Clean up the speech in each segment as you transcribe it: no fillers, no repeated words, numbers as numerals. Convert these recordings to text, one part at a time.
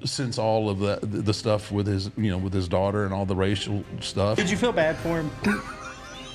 since all of the stuff with his, with his daughter and all the racial stuff. Did you feel bad for him?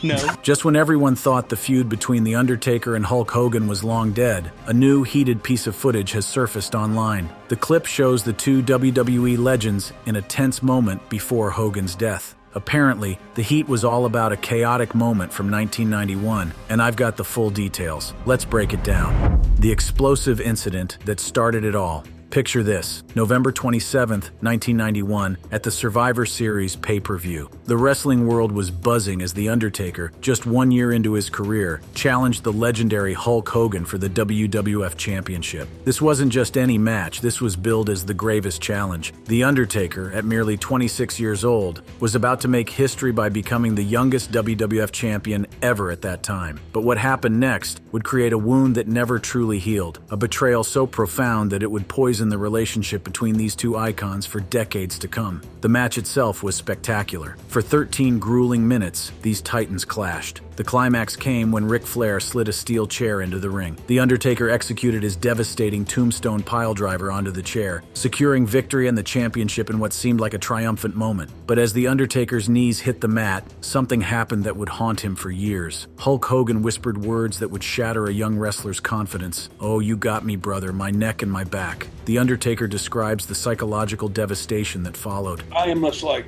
No. Just when everyone thought the feud between The Undertaker and Hulk Hogan was long dead, a new, heated piece of footage has surfaced online. The clip shows the two WWE legends in a tense moment before Hogan's death. Apparently, the heat was all about a chaotic moment from 1991, and I've got the full details. Let's break it down. The explosive incident that started it all. Picture this, November 27th, 1991, at the Survivor Series pay-per-view. The wrestling world was buzzing as The Undertaker, just 1 year into his career, challenged the legendary Hulk Hogan for the WWF Championship. This wasn't just any match, this was billed as the gravest challenge. The Undertaker, at merely 26 years old, was about to make history by becoming the youngest WWF champion ever at that time. But what happened next would create a wound that never truly healed, a betrayal so profound that it would poison the relationship between these two icons for decades to come. The match itself was spectacular. For 13 grueling minutes, these titans clashed. The climax came when Ric Flair slid a steel chair into the ring. The Undertaker executed his devastating tombstone piledriver onto the chair, securing victory and the championship in what seemed like a triumphant moment. But as The Undertaker's knees hit the mat, something happened that would haunt him for years. Hulk Hogan whispered words that would shatter a young wrestler's confidence. "Oh, you got me, brother, my neck and my back." The Undertaker describes the psychological devastation that followed. I am much like,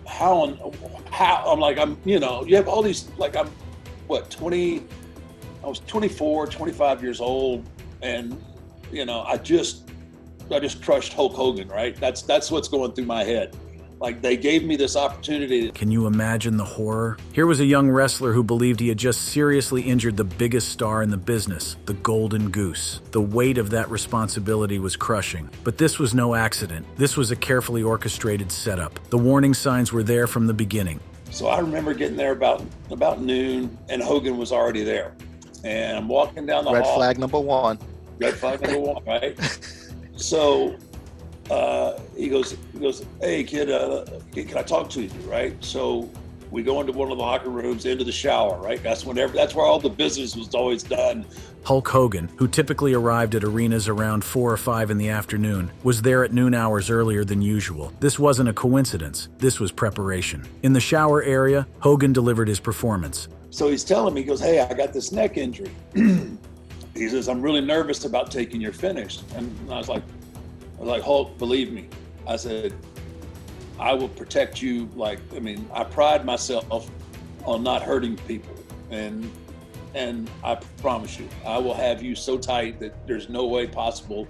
how, I'm like, you have all these, like, I was 24, 25 years old, and, I just crushed Hulk Hogan, right? That's what's going through my head. Like, they gave me this opportunity. Can you imagine the horror? Here was a young wrestler who believed he had just seriously injured the biggest star in the business, the Golden Goose. The weight of that responsibility was crushing. But this was no accident. This was a carefully orchestrated setup. The warning signs were there from the beginning. So I remember getting there about noon, and Hogan was already there. And I'm walking down the hall. Red flag number one. Red flag number one, right? So he goes, "Hey kid, can I talk to you?" Right? So we go into one of the locker rooms, into the shower, right? That's where all the business was always done. Hulk Hogan, who typically arrived at arenas around 4 or 5 in the afternoon, was there at noon hours earlier than usual. This wasn't a coincidence. This was preparation. In the shower area, Hogan delivered his performance. So he's telling me, he goes, "Hey, I got this neck injury." He says, "I'm really nervous about taking your finish." And I was like, "Hulk, believe me." I said, "I will protect you. I pride myself on not hurting people. And I promise you, I will have you so tight that there's no way possible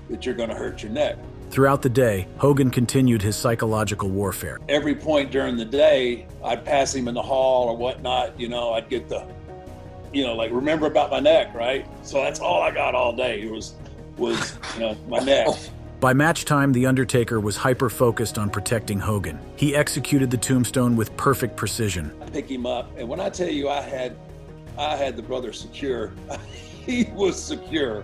that you're going to hurt your neck." Throughout the day, Hogan continued his psychological warfare. Every point during the day, I'd pass him in the hall or whatnot, I'd get the, remember about my neck, right? So that's all I got all day was my neck. By match time, The Undertaker was hyper-focused on protecting Hogan. He executed the tombstone with perfect precision. I pick him up, and when I tell you I had the brother secure, he was secure.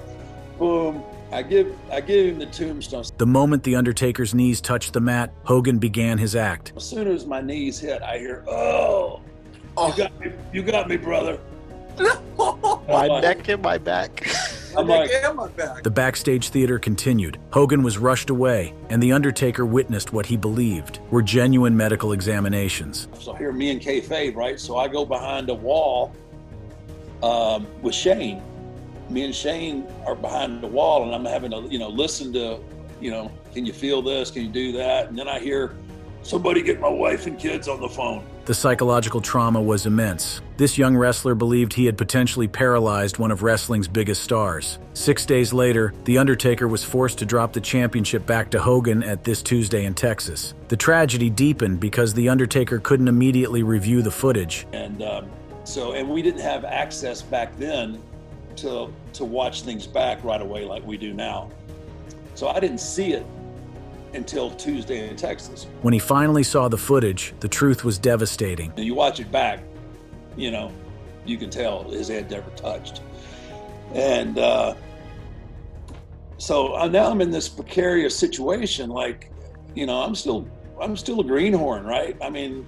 Boom. I give him the tombstone. The moment The Undertaker's knees touched the mat, Hogan began his act. As soon as my knees hit, I hear, "Oh. You got me, brother." My neck and my back. I'm like, The backstage theater continued. Hogan was rushed away, and The Undertaker witnessed what he believed were genuine medical examinations. so here, me and kayfabe, right? So I go behind a wall with Shane. Me and Shane are behind the wall, and I'm having to, listen to, can you feel this? Can you do that? And then I hear, "Somebody get my wife and kids on the phone." The psychological trauma was immense. This young wrestler believed he had potentially paralyzed one of wrestling's biggest stars. 6 days later, The Undertaker was forced to drop the championship back to Hogan at this Tuesday in Texas. The tragedy deepened because The Undertaker couldn't immediately review the footage. And and we didn't have access back then to watch things back right away like we do now. So I didn't see it until Tuesday in Texas. When he finally saw the footage, the truth was devastating. And you watch it back, you can tell his head never touched. And so now I'm in this precarious situation. I'm still a greenhorn, right? I mean,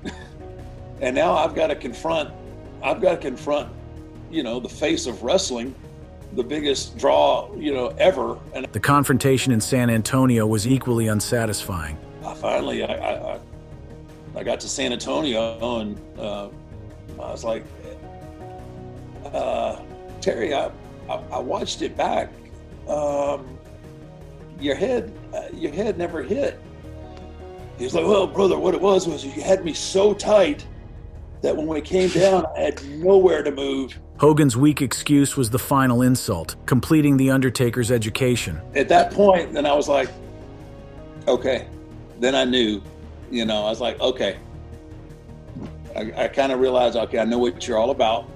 and now I've got to confront, the face of wrestling, the biggest draw, ever. And The confrontation in San Antonio was equally unsatisfying. I finally got to San Antonio, and I was like, Terry, I watched it back. Your head never hit. He was like, well, brother, what it was you had me so tight that when we came down, I had nowhere to move. Hogan's weak excuse was the final insult, completing The Undertaker's education. At that point, then I was like, okay. Then I knew, I was like, okay. I kind of realized, okay, I know what you're all about.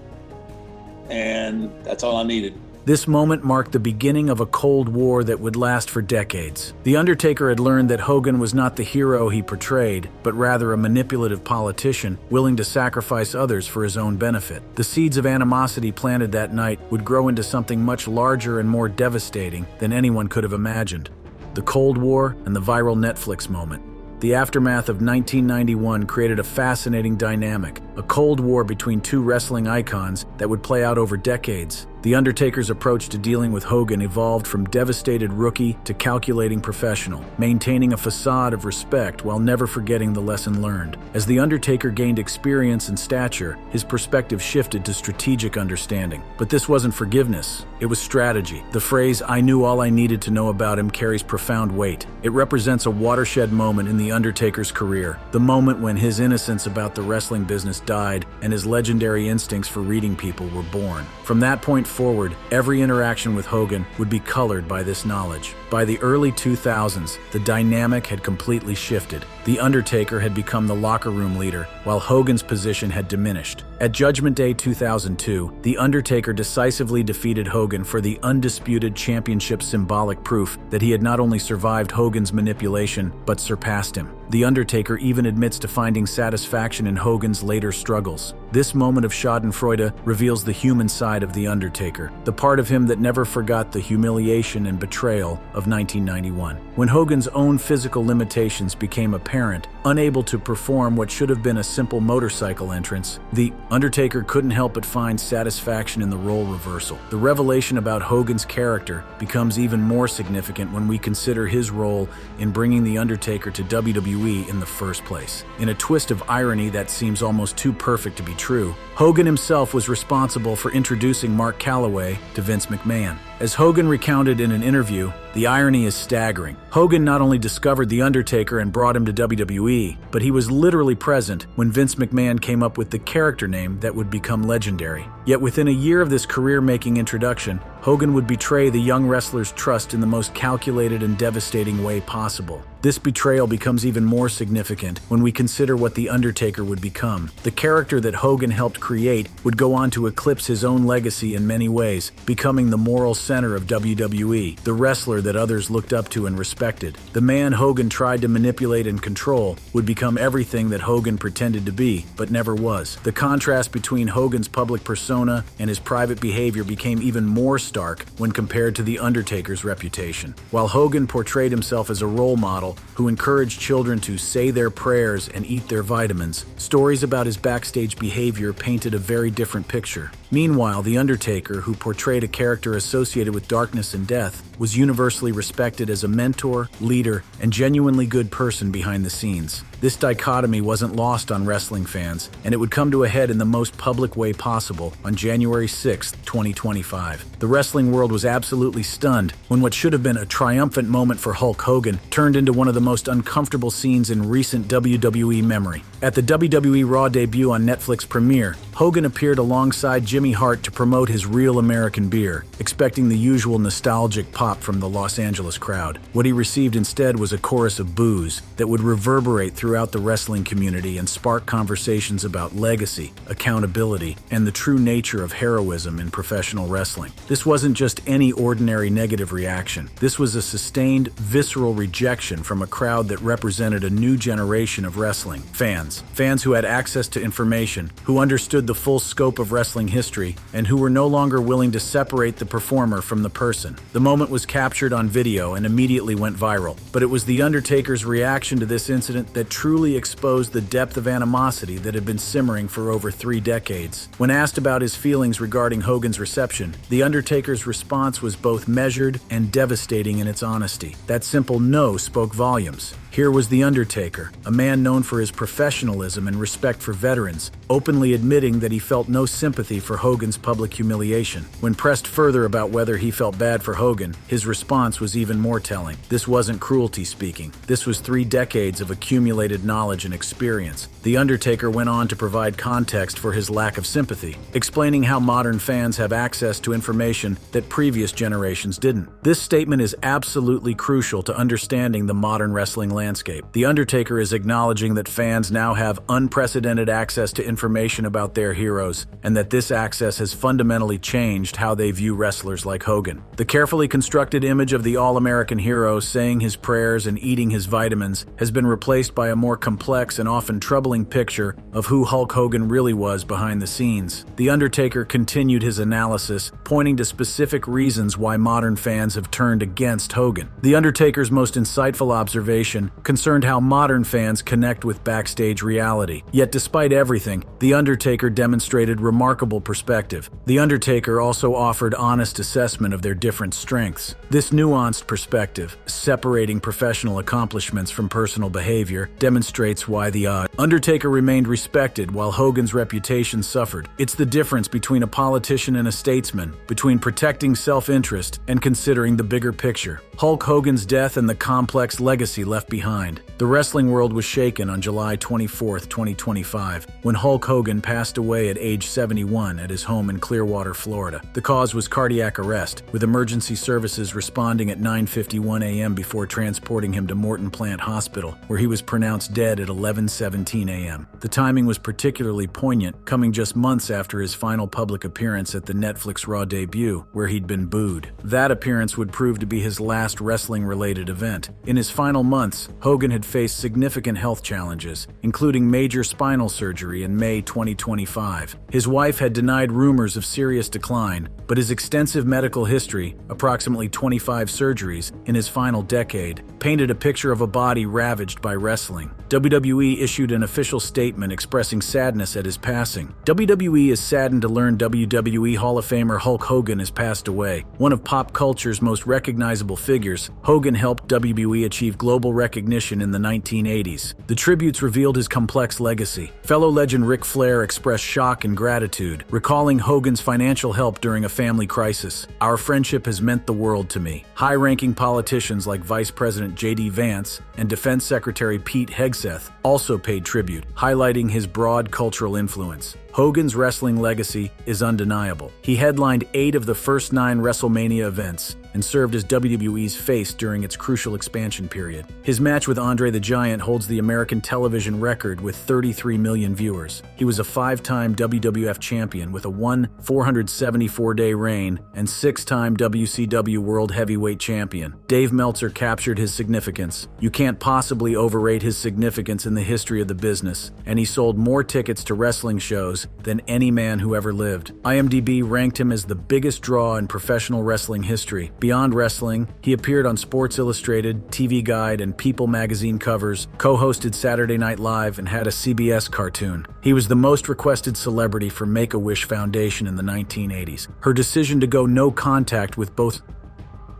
And that's all I needed. This moment marked the beginning of a Cold War that would last for decades. The Undertaker had learned that Hogan was not the hero he portrayed, but rather a manipulative politician willing to sacrifice others for his own benefit. The seeds of animosity planted that night would grow into something much larger and more devastating than anyone could have imagined. The Cold War and the viral Netflix moment. The aftermath of 1991 created a fascinating dynamic, a Cold War between two wrestling icons that would play out over decades. The Undertaker's approach to dealing with Hogan evolved from devastated rookie to calculating professional, maintaining a facade of respect while never forgetting the lesson learned. As The Undertaker gained experience and stature, his perspective shifted to strategic understanding. But this wasn't forgiveness, it was strategy. The phrase, "I knew all I needed to know about him," carries profound weight. It represents a watershed moment in The Undertaker's career, the moment when his innocence about the wrestling business died and his legendary instincts for reading people were born. From that point forward, every interaction with Hogan would be colored by this knowledge. By the early 2000s, the dynamic had completely shifted. The Undertaker had become the locker room leader, while Hogan's position had diminished. At Judgment Day 2002, The Undertaker decisively defeated Hogan for the undisputed championship, symbolic proof that he had not only survived Hogan's manipulation, but surpassed him. The Undertaker even admits to finding satisfaction in Hogan's later struggles. This moment of schadenfreude reveals the human side of The Undertaker, the part of him that never forgot the humiliation and betrayal of 1991. When Hogan's own physical limitations became apparent, unable to perform what should have been a simple motorcycle entrance, The Undertaker couldn't help but find satisfaction in the role reversal. The revelation about Hogan's character becomes even more significant when we consider his role in bringing The Undertaker to WWE in the first place. In a twist of irony that seems almost too perfect to be true, Hogan himself was responsible for introducing Mark Calloway to Vince McMahon. As Hogan recounted in an interview, the irony is staggering. Hogan not only discovered The Undertaker and brought him to WWE, but he was literally present when Vince McMahon came up with the character name that would become legendary. Yet within a year of this career-making introduction, Hogan would betray the young wrestler's trust in the most calculated and devastating way possible. This betrayal becomes even more significant when we consider what The Undertaker would become. The character that Hogan helped create would go on to eclipse his own legacy in many ways, becoming the moral center of WWE, the wrestler that others looked up to and respected. The man Hogan tried to manipulate and control would become everything that Hogan pretended to be, but never was. The contrast between Hogan's public persona and his private behavior became even more stark when compared to The Undertaker's reputation. While Hogan portrayed himself as a role model who encouraged children to say their prayers and eat their vitamins, stories about his backstage behavior painted a very different picture. Meanwhile, The Undertaker, who portrayed a character associated with darkness and death, was universally respected as a mentor, leader, and genuinely good person behind the scenes. This dichotomy wasn't lost on wrestling fans, and it would come to a head in the most public way possible on January 6, 2025. The wrestling world was absolutely stunned when what should have been a triumphant moment for Hulk Hogan turned into one of the most uncomfortable scenes in recent WWE memory. At the WWE Raw debut on Netflix premiere, Hogan appeared alongside Jimmy Hart to promote his Real American beer, expecting the usual nostalgic pop from the Los Angeles crowd. What he received instead was a chorus of boos that would reverberate throughout the wrestling community and spark conversations about legacy, accountability, and the true nature of heroism in professional wrestling. This wasn't just any ordinary negative reaction. This was a sustained, visceral rejection from a crowd that represented a new generation of wrestling fans. Fans who had access to information, who understood the full scope of wrestling history, and who were no longer willing to separate the performer from the person. The moment was captured on video and immediately went viral, but it was The Undertaker's reaction to this incident that truly exposed the depth of animosity that had been simmering for over 3 decades. When asked about his feelings regarding Hogan's reception, The Undertaker's response was both measured and devastating in its honesty. That simple no spoke volumes. Here was The Undertaker, a man known for his professionalism and respect for veterans, openly admitting that he felt no sympathy for Hogan's public humiliation. When pressed further about whether he felt bad for Hogan, his response was even more telling. This wasn't cruelty speaking. This was 3 decades of accumulated knowledge and experience. The Undertaker went on to provide context for his lack of sympathy, explaining how modern fans have access to information that previous generations didn't. This statement is absolutely crucial to understanding the modern wrestling landscape. The Undertaker is acknowledging that fans now have unprecedented access to information about their heroes, and that this access has fundamentally changed how they view wrestlers like Hogan. The carefully constructed image of the all-American hero saying his prayers and eating his vitamins has been replaced by a more complex and often troubling picture of who Hulk Hogan really was behind the scenes. The Undertaker continued his analysis, pointing to specific reasons why modern fans have turned against Hogan. The Undertaker's most insightful observation concerned how modern fans connect with backstage reality. Yet despite everything, The Undertaker demonstrated remarkable perspective. The Undertaker also offered honest assessment of their different strengths. This nuanced perspective, separating professional accomplishments from personal behavior, demonstrates why the Undertaker remained respected while Hogan's reputation suffered. It's the difference between a politician and a statesman, between protecting self-interest and considering the bigger picture. Hulk Hogan's death and the complex legacy left behind. The wrestling world was shaken on July 24, 2025, when Hulk Hogan passed away at age 71 at his home in Clearwater, Florida. The cause was cardiac arrest, with emergency services responding at 9:51 a.m. before transporting him to Morton Plant Hospital, where he was pronounced dead at 11:17 a.m. The timing was particularly poignant, coming just months after his final public appearance at the Netflix Raw debut, where he'd been booed. That appearance would prove to be his last wrestling-related event. In his final months, Hogan had faced significant health challenges, including major spinal surgery in May 2025. His wife had denied rumors of serious decline, but his extensive medical history, approximately 25 surgeries in his final decade, painted a picture of a body ravaged by wrestling. WWE issued an official statement expressing sadness at his passing. WWE is saddened to learn WWE Hall of Famer Hulk Hogan has passed away. One of pop culture's most recognizable figures, Hogan helped WWE achieve global recognition in the 1980s. The tributes revealed his complex legacy. Fellow legend Ric Flair expressed shock and gratitude, recalling Hogan's financial help during a family crisis. "Our friendship has meant the world to me." High-ranking politicians like Vice President J.D. Vance and Defense Secretary Pete Hegseth also paid tribute, highlighting his broad cultural influence. Hogan's wrestling legacy is undeniable. He headlined 8 of the first 9 WrestleMania events and served as WWE's face during its crucial expansion period. His match with Andre the Giant holds the American television record with 33 million viewers. He was a 5-time WWF champion with a 474-day reign and 6-time WCW World Heavyweight Champion. Dave Meltzer captured his significance. "You can't possibly overrate his significance in the history of the business, and he sold more tickets to wrestling shows than any man who ever lived." IMDb ranked him as the biggest draw in professional wrestling history. Beyond wrestling, he appeared on Sports Illustrated, TV Guide, and People magazine covers, co-hosted Saturday Night Live, and had a CBS cartoon. He was the most requested celebrity for Make-A-Wish Foundation in the 1980s. Her decision to go no contact with both.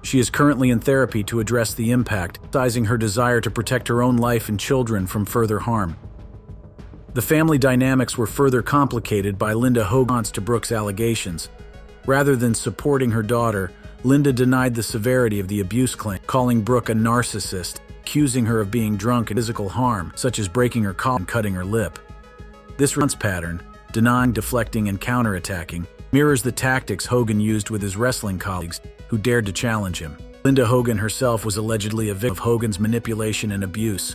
She is currently in therapy to address the impact, emphasizing her desire to protect her own life and children from further harm. The family dynamics were further complicated by Linda Hogan's to Brooke's allegations. Rather than supporting her daughter, Linda denied the severity of the abuse claim, calling Brooke a narcissist, accusing her of being drunk and physical harm, such as breaking her collar and cutting her lip. This response pattern, denying, deflecting, and counterattacking, mirrors the tactics Hogan used with his wrestling colleagues who dared to challenge him. Linda Hogan herself was allegedly a victim of Hogan's manipulation and abuse.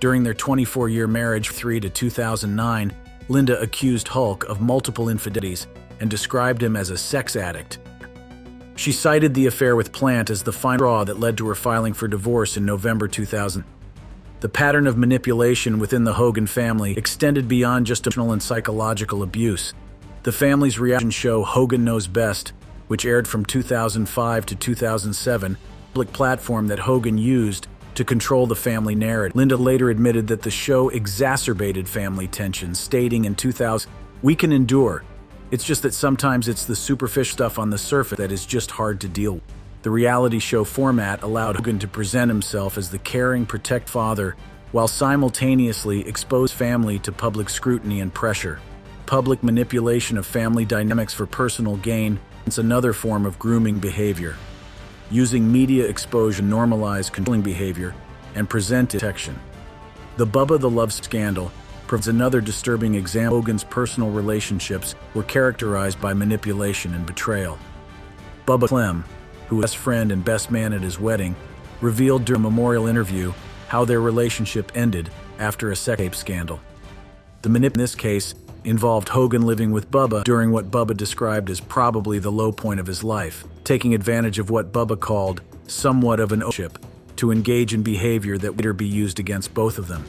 During their 24-year marriage to 2009, Linda accused Hulk of multiple infidelities and described him as a sex addict. She cited the affair with Plant as the final straw that led to her filing for divorce in November 2000. The pattern of manipulation within the Hogan family extended beyond just emotional and psychological abuse. The family's reaction show Hogan Knows Best, which aired from 2005 to 2007, a public platform that Hogan used to control the family narrative. Linda later admitted that the show exacerbated family tensions, stating in 2000, "We can endure. It's just that sometimes it's the superficial stuff on the surface that is just hard to deal with." The reality show format allowed Hogan to present himself as the caring, protect father, while simultaneously expose family to public scrutiny and pressure. Public manipulation of family dynamics for personal gain is another form of grooming behavior. Using media exposure to normalize controlling behavior and present protection. The Bubba the Love scandal provides another disturbing example. Hogan's personal relationships were characterized by manipulation and betrayal. Bubba Clem, who was best friend and best man at his wedding, revealed during a memorial interview how their relationship ended after a sex tape scandal. The manipulation in this case involved Hogan living with Bubba during what Bubba described as probably the low point of his life, taking advantage of what Bubba called somewhat of an ownership to engage in behavior that would later be used against both of them.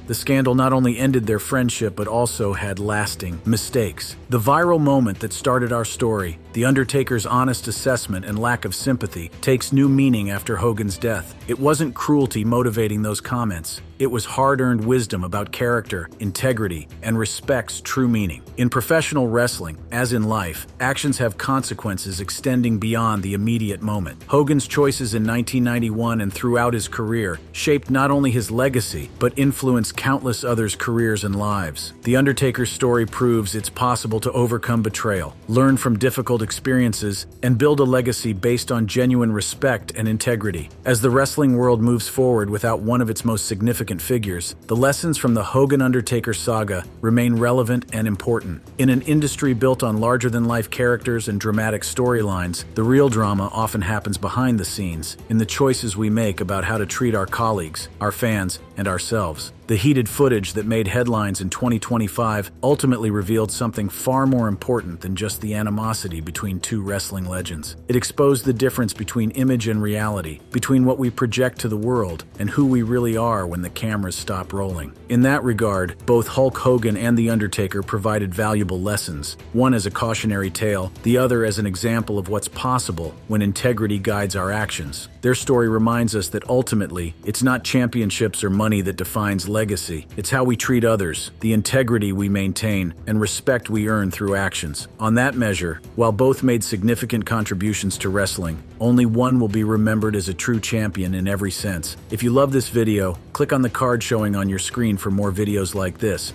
The scandal not only ended their friendship but also had lasting mistakes. The viral moment that started our story, The Undertaker's honest assessment and lack of sympathy, takes new meaning after Hogan's death. It wasn't cruelty motivating those comments. It was hard-earned wisdom about character, integrity, and respect's true meaning. In professional wrestling, as in life, actions have consequences extending beyond the immediate moment. Hogan's choices in 1991 and throughout his career shaped not only his legacy, but influenced countless others' careers and lives. The Undertaker's story proves it's possible to overcome betrayal, learn from difficult experiences, and build a legacy based on genuine respect and integrity. As the wrestling world moves forward without one of its most significant figures, the lessons from the Hogan-Undertaker saga remain relevant and important. In an industry built on larger-than-life characters and dramatic storylines, the real drama often happens behind the scenes, in the choices we make about how to treat our colleagues, our fans, and ourselves. The heated footage that made headlines in 2025 ultimately revealed something far more important than just the animosity between two wrestling legends. It exposed the difference between image and reality, between what we project to the world and who we really are when the cameras stop rolling. In that regard, both Hulk Hogan and The Undertaker provided valuable lessons, one as a cautionary tale, the other as an example of what's possible when integrity guides our actions. Their story reminds us that ultimately, it's not championships or money that defines legacy. It's how we treat others, the integrity we maintain, and respect we earn through actions. On that measure, while both made significant contributions to wrestling, only one will be remembered as a true champion in every sense. If you love this video, click on the card showing on your screen for more videos like this.